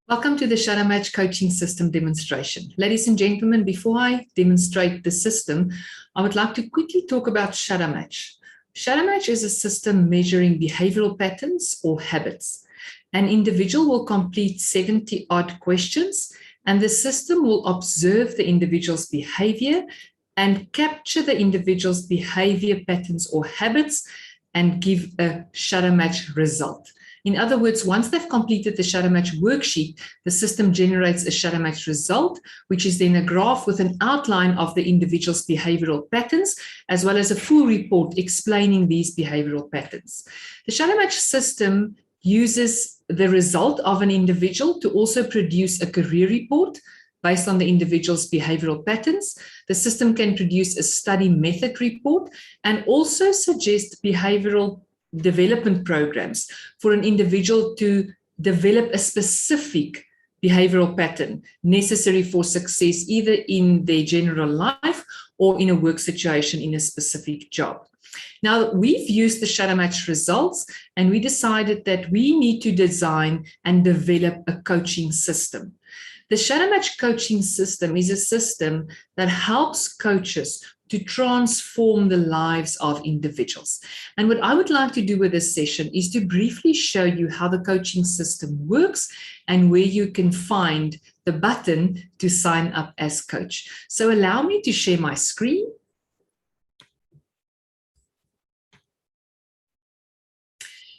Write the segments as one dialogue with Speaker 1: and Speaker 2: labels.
Speaker 1: Welcome to the Shadowmatch Coaching System demonstration. Ladies and gentlemen, before I demonstrate the system, I would like to quickly talk about Shadowmatch. Shadowmatch is a system measuring behavioral patterns or habits. An individual will complete 70-odd questions, and the system will observe the individual's behavior and capture the individual's behavior patterns or habits and give a Shadowmatch result. In other words, once they've completed the Shadowmatch worksheet, the system generates a Shadowmatch result, which is then a graph with an outline of the individual's behavioral patterns, as well as a full report explaining these behavioral patterns. The Shadowmatch system uses the result of an individual to also produce a career report based on the individual's behavioral patterns. The system can produce a study method report and also suggest behavioral development programs for an individual to develop a specific behavioral pattern necessary for success, either in their general life or in a work situation in a specific job. Now, we've used the Shadowmatch results and we decided that we need to design and develop a coaching system. The Shadowmatch Coaching System is a system that helps coaches to transform the lives of individuals. And what I would like to do with this session is to briefly show you how the coaching system works and where you can find the button to sign up as coach. So allow me to share my screen.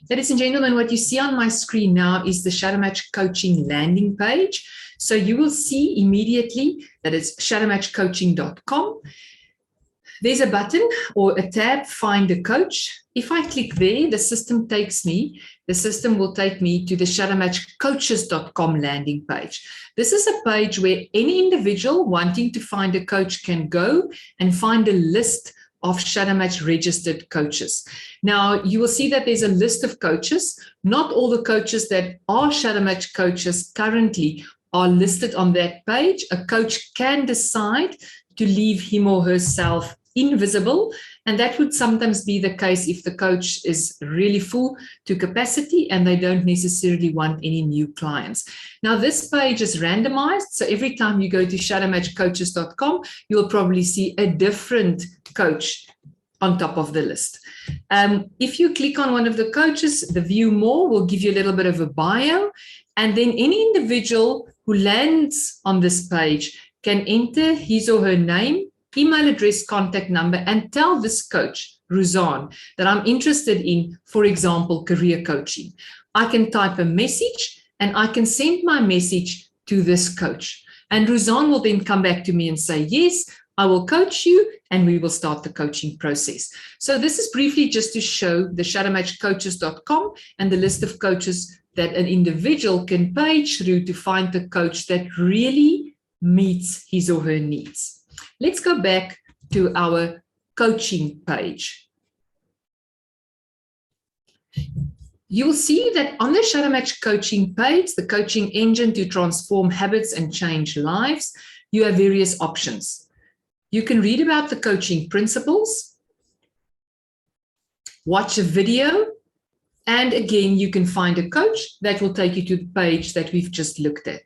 Speaker 1: Ladies and gentlemen, what you see on my screen now is the Shadowmatch Coaching landing page. So you will see immediately that it's shadowmatchcoaching.com. There's a button or a tab, Find a Coach. If I click there, the system will take me to the shadowmatchcoaches.com landing page. This is a page where any individual wanting to find a coach can go and find a list of Shadowmatch registered coaches. Now, you will see that there's a list of coaches. Not all the coaches that are Shadowmatch coaches currently are listed on that page. A coach can decide to leave him or herself invisible, and that would sometimes be the case if the coach is really full to capacity and they don't necessarily want any new clients. Now, this page is randomized, so every time you go to shadowmatchcoaches.com, you'll probably see a different coach on top of the list. If you click on one of the coaches, the View More will give you a little bit of a bio, and then any individual who lands on this page can enter his or her name, email address, contact number, and tell this coach, Ruzan, that I'm interested in, for example, career coaching. I can type a message and I can send my message to this coach. And Ruzan will then come back to me and say, yes, I will coach you, and we will start the coaching process. So this is briefly just to show the shadowmatchcoaches.com and the list of coaches that an individual can page through to find the coach that really meets his or her needs. Let's go back to our coaching page. You'll see that on the Shadowmatch coaching page, the coaching engine to transform habits and change lives, you have various options. You can read about the coaching principles, watch a video, and again, you can find a coach that will take you to the page that we've just looked at.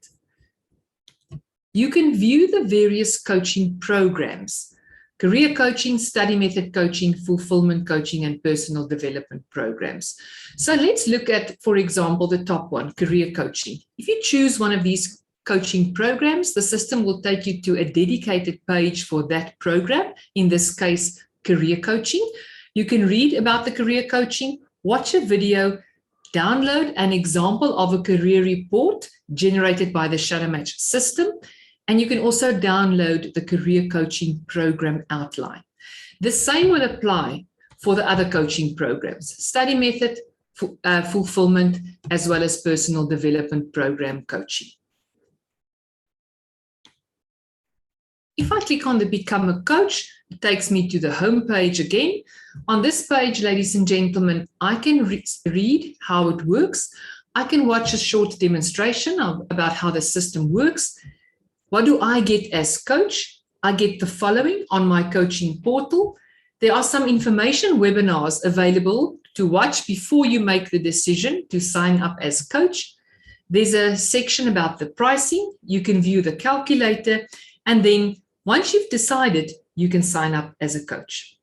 Speaker 1: You can view the various coaching programs: career coaching, study method coaching, fulfillment coaching, and personal development programs. So let's look at, for example, the top one, career coaching. If you choose one of these coaching programs, the system will take you to a dedicated page for that program, in this case, career coaching. You can read about the career coaching, watch a video, download an example of a career report generated by the Shadowmatch system, and you can also download the career coaching program outline. The same will apply for the other coaching programs: study method, fulfillment, as well as personal development program coaching. If I click on the Become a Coach, it takes me to the home page again. On this page, ladies and gentlemen, I can read how it works. I can watch a short demonstration about how the system works. What do I get as coach? I get the following on my coaching portal. There are some information webinars available to watch before you make the decision to sign up as coach. There's a section about the pricing. You can view the calculator. And then once you've decided, you can sign up as a coach.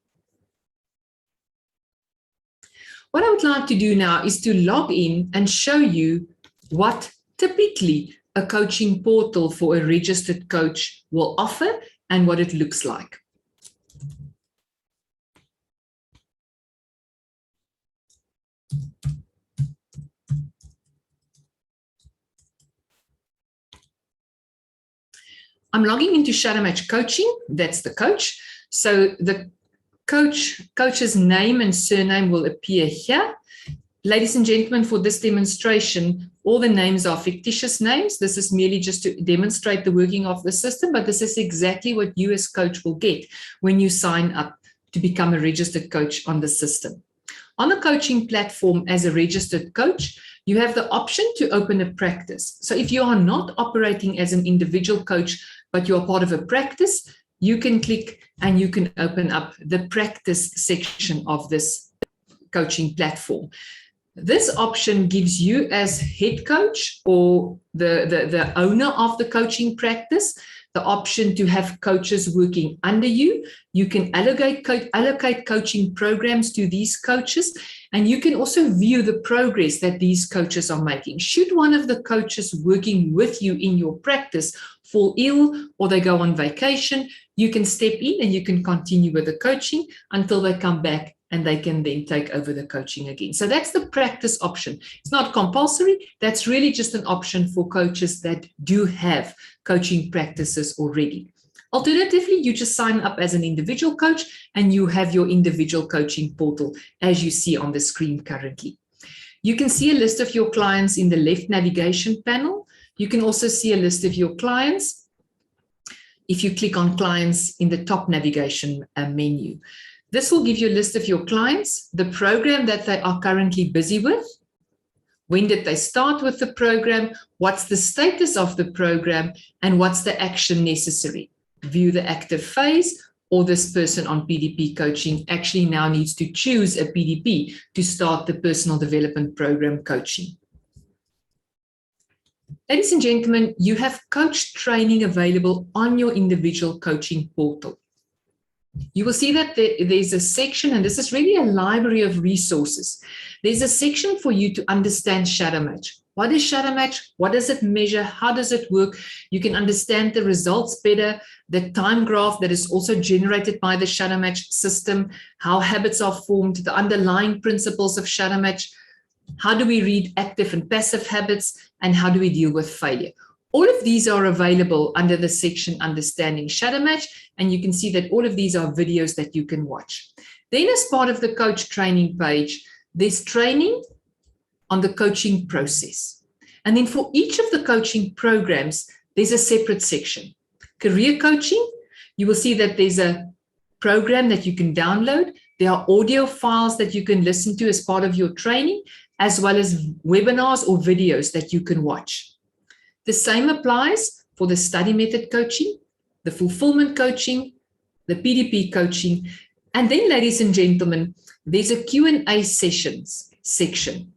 Speaker 1: What I would like to do now is to log in and show you what typically a coaching portal for a registered coach will offer and what it looks like. I'm logging into Shadowmatch Coaching. That's the coach. So the coach's name and surname will appear here. Ladies and gentlemen, for this demonstration, all the names are fictitious names. This is merely just to demonstrate the working of the system, but this is exactly what you as coach will get when you sign up to become a registered coach on the system. On the coaching platform as a registered coach, you have the option to open a practice. So if you are not operating as an individual coach, but you are part of a practice, you can click and you can open up the practice section of this coaching platform. This option gives you as head coach or the owner of the coaching practice the option to have coaches working under you. You can allocate coaching programs to these coaches, and you can also view the progress that these coaches are making. Should one of the coaches working with you in your practice fall ill or they go on vacation, you can step in and you can continue with the coaching until they come back and they can then take over the coaching again. So that's the practice option. It's not compulsory. That's really just an option for coaches that do have coaching practices already. Alternatively, you just sign up as an individual coach and you have your individual coaching portal as you see on the screen currently. You can see a list of your clients in the left navigation panel. You can also see a list of your clients if you click on clients in the top navigation menu. This will give you a list of your clients, the program that they are currently busy with, when did they start with the program, what's the status of the program, and what's the action necessary. View the active phase, or this person on PDP coaching actually now needs to choose a PDP to start the personal development program coaching. Ladies and gentlemen, you have coach training available on your individual coaching portal. You will see that there's a section, and this is really a library of resources. There's a section for you to understand Shadowmatch. What is Shadowmatch? What does it measure? How does it work? You can understand the results better, the time graph that is also generated by the Shadowmatch system, how habits are formed, the underlying principles of Shadowmatch, how do we read active and passive habits, and how do we deal with failure. All of these are available under the section Understanding Shadowmatch, and you can see that all of these are videos that you can watch. Then as part of the coach training page, there's training on the coaching process. And then for each of the coaching programs, there's a separate section. Career coaching, you will see that there's a program that you can download. There are audio files that you can listen to as part of your training, as well as webinars or videos that you can watch. The same applies for the study method coaching, the fulfillment coaching, the PDP coaching. And then, ladies and gentlemen, there's a Q&A sessions section.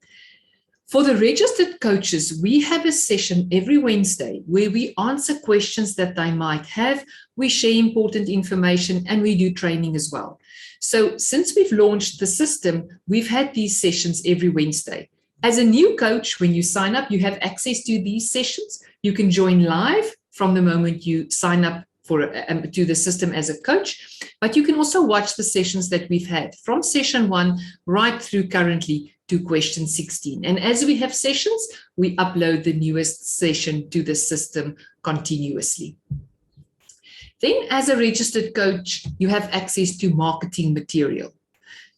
Speaker 1: For the registered coaches, we have a session every Wednesday where we answer questions that they might have. We share important information and we do training as well. So since we've launched the system, we've had these sessions every Wednesday. As a new coach, when you sign up, you have access to these sessions. You can join live from the moment you sign up to the system as a coach, but you can also watch the sessions that we've had from session 1 right through currently to question 16. And as we have sessions, we upload the newest session to the system continuously. Then as a registered coach, you have access to marketing material.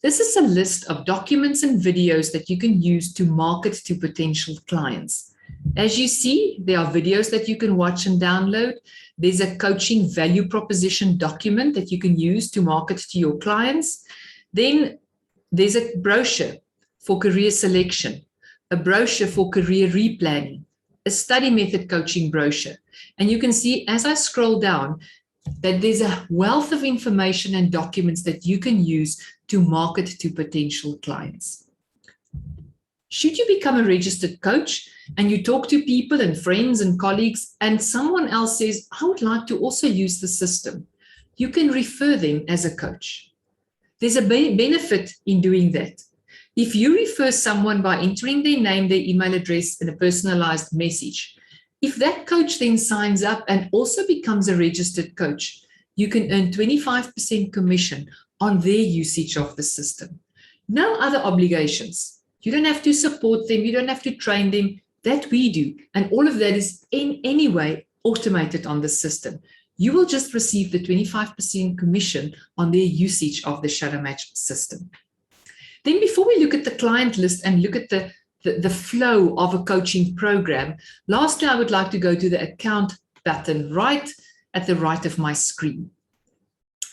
Speaker 1: This is a list of documents and videos that you can use to market to potential clients. As you see, there are videos that you can watch and download. There's a coaching value proposition document that you can use to market to your clients. Then there's a brochure for career selection, a brochure for career replanning, a study method coaching brochure. And you can see as I scroll down that there's a wealth of information and documents that you can use to market to potential clients. Should you become a registered coach and you talk to people and friends and colleagues and someone else says, I would like to also use the system, you can refer them as a coach. There's a benefit in doing that. If you refer someone by entering their name, their email address, and a personalized message, if that coach then signs up and also becomes a registered coach, you can earn 25% commission on their usage of the system. No other obligations. You don't have to support them. You don't have to train them. That we do. And all of that is in any way automated on the system. You will just receive the 25% commission on their usage of the Shadowmatch system. Then before we look at the client list and look at the flow of a coaching program, lastly, I would like to go to the account button right at the right of my screen.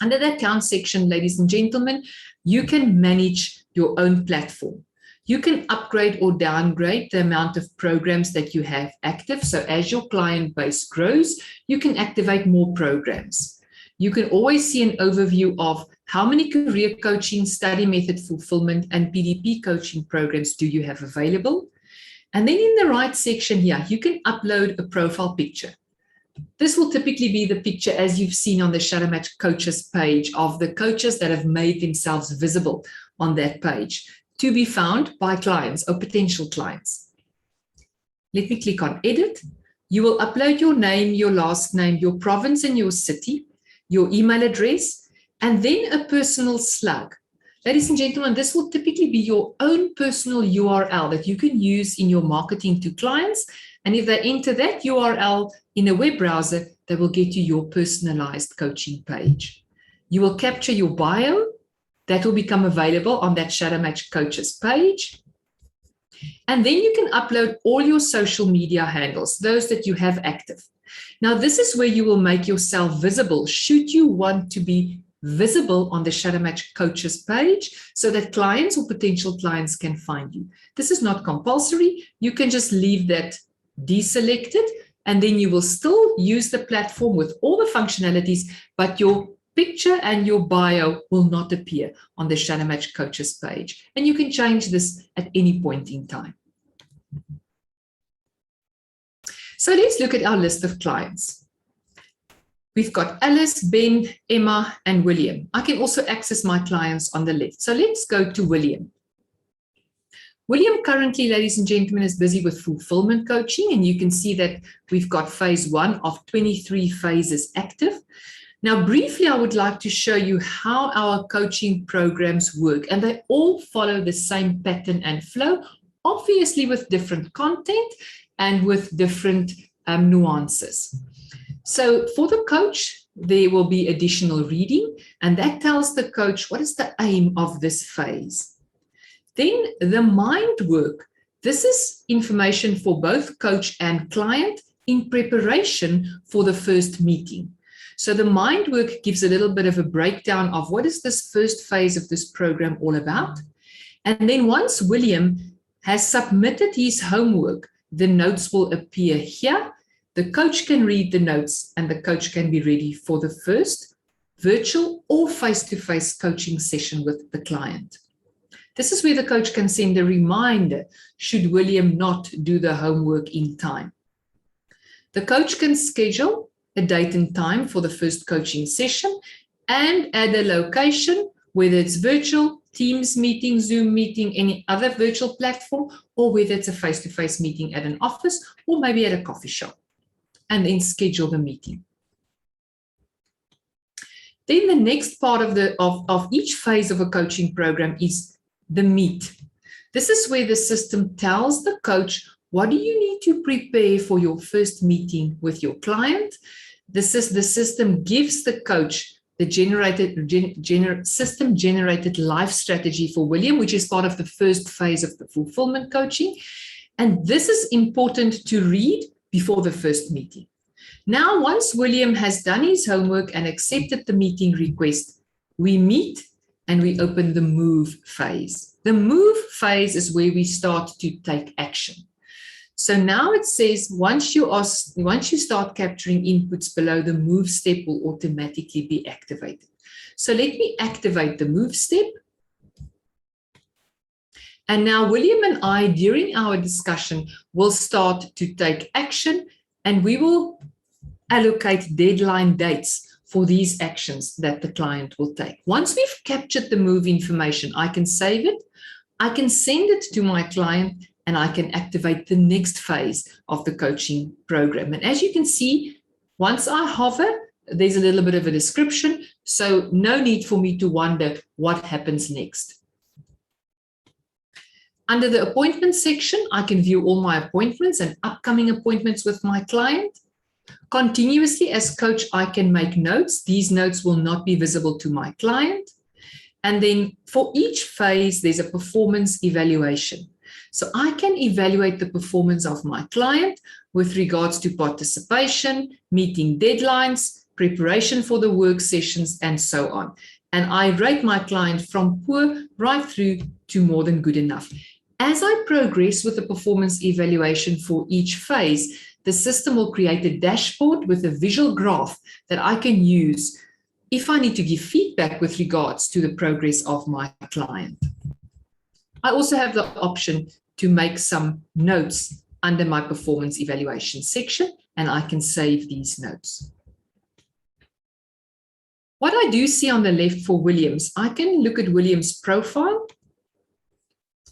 Speaker 1: Under the account section, ladies and gentlemen, you can manage your own platform. You can upgrade or downgrade the amount of programs that you have active. So as your client base grows, you can activate more programs. You can always see an overview of how many career coaching, study method fulfillment, and PDP coaching programs do you have available. And then in the right section here, you can upload a profile picture. This will typically be the picture as you've seen on the Shadowmatch Coaches page of the coaches that have made themselves visible on that page to be found by clients or potential clients. Let me click on edit. You will upload your name, your last name, your province and your city, your email address, and then a personal slug. Ladies and gentlemen, this will typically be your own personal URL that you can use in your marketing to clients. And if they enter that URL in a web browser, they will get you your personalized coaching page. You will capture your bio. That will become available on that Shadowmatch Coaches page. And then you can upload all your social media handles, those that you have active. Now, this is where you will make yourself visible should you want to be visible on the Shadowmatch Coaches page so that clients or potential clients can find you. This is not compulsory. You can just leave that deselected, and then you will still use the platform with all the functionalities, but your picture and your bio will not appear on the Shadowmatch Coaches page. And you can change this at any point in time. So let's look at our list of clients. We've got Alice, Ben, Emma, and William. I can also access my clients on the left. So let's go to William. William currently, ladies and gentlemen, is busy with fulfillment coaching, and you can see that we've got phase 1 of 23 phases active. Now, briefly, I would like to show you how our coaching programs work, and they all follow the same pattern and flow, obviously with different content and with different nuances. So for the coach, there will be additional reading, and that tells the coach what is the aim of this phase. Then the mind work. This is information for both coach and client in preparation for the first meeting. So the mind work gives a little bit of a breakdown of what is this first phase of this program all about. And then once William has submitted his homework, the notes will appear here. The coach can read the notes and the coach can be ready for the first virtual or face-to-face coaching session with the client. This is where the coach can send a reminder should William not do the homework in time. The coach can schedule a date and time for the first coaching session and add a location, whether it's virtual, Teams meeting, Zoom meeting, any other virtual platform, or whether it's a face-to-face meeting at an office or maybe at a coffee shop, and then schedule the meeting. Then the next part of each phase of a coaching program is the meet. This is where the system tells the coach, what do you need to prepare for your first meeting with your client? The system gives the coach the system-generated life strategy for William, which is part of the first phase of the fulfillment coaching. And this is important to read before the first meeting. Now, once William has done his homework and accepted the meeting request, we meet and we open the move phase. The move phase is where we start to take action. So now it says once you start capturing inputs below, the move step will automatically be activated. So let me activate the move step. And now William and I, during our discussion, will start to take action, and we will allocate deadline dates for these actions that the client will take. Once we've captured the move information, I can save it, I can send it to my client, and I can activate the next phase of the coaching program. And as you can see, once I hover, there's a little bit of a description, so no need for me to wonder what happens next. Under the appointments section, I can view all my appointments and upcoming appointments with my client. Continuously, as coach, I can make notes. These notes will not be visible to my client. And then for each phase, there's a performance evaluation. So I can evaluate the performance of my client with regards to participation, meeting deadlines, preparation for the work sessions, and so on. And I rate my client from poor right through to more than good enough. As I progress with the performance evaluation for each phase, the system will create a dashboard with a visual graph that I can use if I need to give feedback with regards to the progress of my client. I also have the option to make some notes under my performance evaluation section, and I can save these notes. What I do see on the left for Williams, I can look at Williams' profile.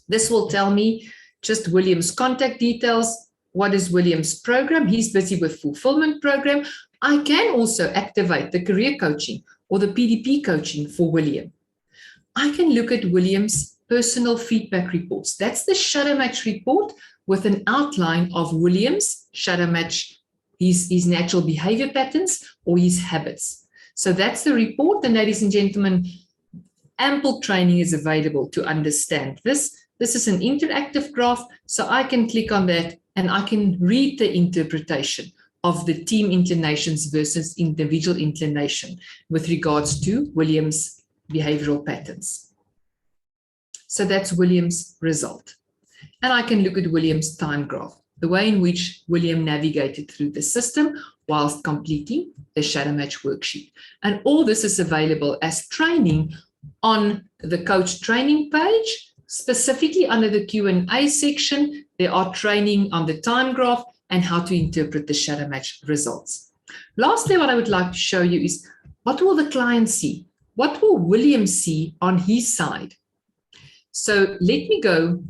Speaker 1: This will tell me just Williams' contact details. What is Williams' program? He's busy with fulfillment program. I can also activate the career coaching or the PDP coaching for William. I can look at Williams' personal feedback reports. That's the Shadowmatch report with an outline of Williams' Shadowmatch, his natural behavior patterns or his habits. So that's the report. And ladies and gentlemen, ample training is available to understand this. This is an interactive graph, so I can click on that and I can read the interpretation of the team inclinations versus individual inclination with regards to Williams' behavioral patterns. So that's Williams' result. And I can look at Williams' time graph, the way in which William navigated through the system whilst completing the Shadowmatch worksheet. And all this is available as training on the coach training page. Specifically under the Q&A section, there are training on the time graph and how to interpret the Shadowmatch results. Lastly, what I would like to show you is what will the client see? What will William see on his side? So let me go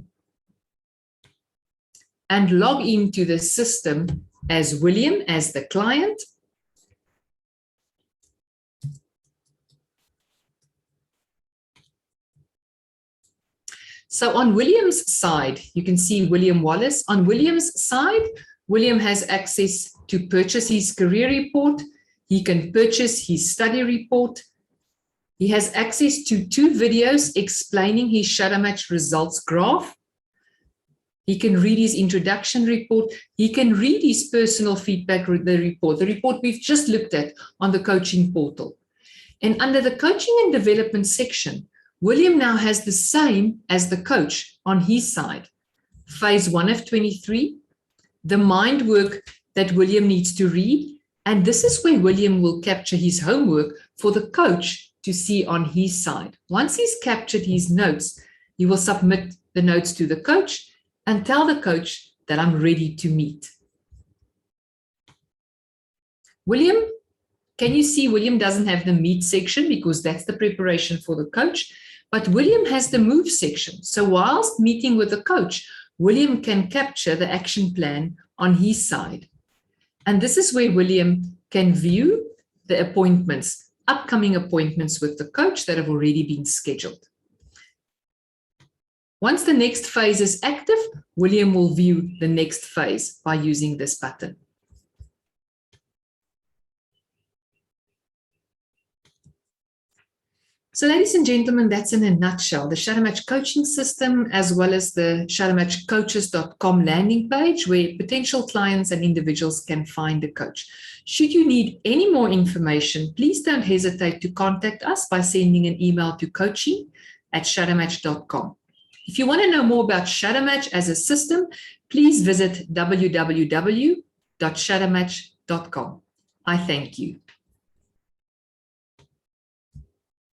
Speaker 1: and log into the system as William, as the client. So on William's side, you can see William Wallace. On William's side, William has access to purchase his career report. He can purchase his study report. He has access to 2 videos explaining his Shadowmatch results graph. He can read his introduction report. He can read his personal feedback, the report we've just looked at on the coaching portal. And under the coaching and development section, William now has the same as the coach on his side. Phase 1 of 23, the mind work that William needs to read. And this is where William will capture his homework for the coach to see on his side. Once he's captured his notes, he will submit the notes to the coach and tell the coach that I'm ready to meet. William, can you see William doesn't have the meet section because that's the preparation for the coach, but William has the move section. So whilst meeting with the coach, William can capture the action plan on his side. And this is where William can view the appointments, upcoming appointments with the coach that have already been scheduled. Once the next phase is active, William will view the next phase by using this button. So ladies and gentlemen, that's in a nutshell, the Shadowmatch Coaching System, as well as the shadowmatchcoaches.com landing page where potential clients and individuals can find a coach. Should you need any more information, please don't hesitate to contact us by sending an email to coaching@shadowmatch.com. If you want to know more about Shadowmatch as a system, please visit www.shadowmatch.com. I thank you.